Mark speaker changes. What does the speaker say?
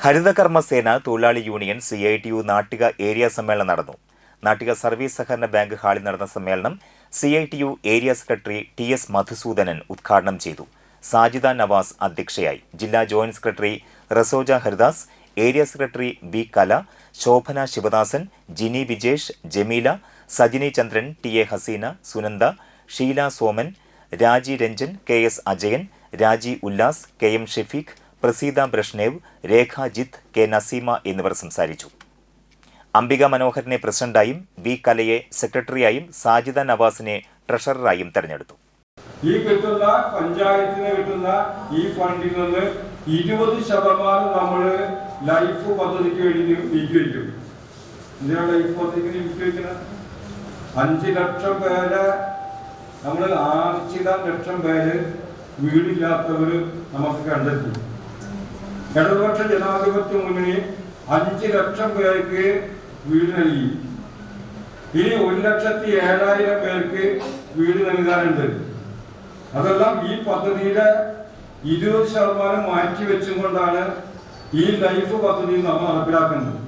Speaker 1: ഹരിതകർമ്മസേന തൊഴിലാളി union CITU Nattika area സമ്മേളനം നടന്നു. നാട്ടിക സർവീസ് സഹകരണ ബാങ്ക് ഹാളിൽ നടന്ന സമ്മേളനം CITU area secretary TS Madhusoodanan ഉദ്ഘാടനം ചെയ്തു. സാജിദ നവാസ് അധ്യക്ഷയായി. ജില്ലാ joint secretary Rasoja Haridas, area secretary B Kala, Shobhana Sivadasan, Jini Vijesh, Jameela, Sajini ചന്ദ്രൻ, TA ഹസീന, സുനന്ദ, ഷീല സോമൻ, രാജി രഞ്ജൻ, KS അജയൻ, രാജി ഉല്ലാസ്, KM ഷെഫീഖ്, പ്രസീത ബ്രഷ്നേവ്, രേഖ ജിത്ത്, K നസീമ എന്നിവർ സംസാരിച്ചു. അംബിക മനോഹരനെ പ്രസിഡന്റായും B കലയെ സെക്രട്ടറിയായും സാജിദ നവാസിനെ ട്രഷററായും തെരഞ്ഞെടുത്തു.
Speaker 2: ഈ കിട്ടുന്ന പഞ്ചായത്തിന് കിട്ടുന്ന ഈ ഫണ്ടിൽ നിന്ന് 20% നമ്മൾ ലൈഫ് പദ്ധതിക്ക് വേണ്ടി നീക്കിവെക്കും. എന്തിനാണ് ലൈഫ് പദ്ധതിക്ക് നീക്കിവെക്കുന്നത്? 5 ലക്ഷം പേരെ നമ്മൾ 6 ലക്ഷം പേര് വീടില്ലാത്തവർ നമുക്ക് കണ്ടെത്തി. ഇടതുപക്ഷ ജനാധിപത്യ മുന്നണി 5 ലക്ഷം പേർക്ക് വീട് നൽകി. ഇനി 1,07,000 പേർക്ക് വീട് നൽകാനുണ്ട്. അതെല്ലാം ഈ പദ്ധതിയുടെ 20% മാറ്റി വെച്ചുകൊണ്ടാണ് ഈ ലൈഫ് പദ്ധതി നമ്മൾ നടപ്പിലാക്കുന്നത്.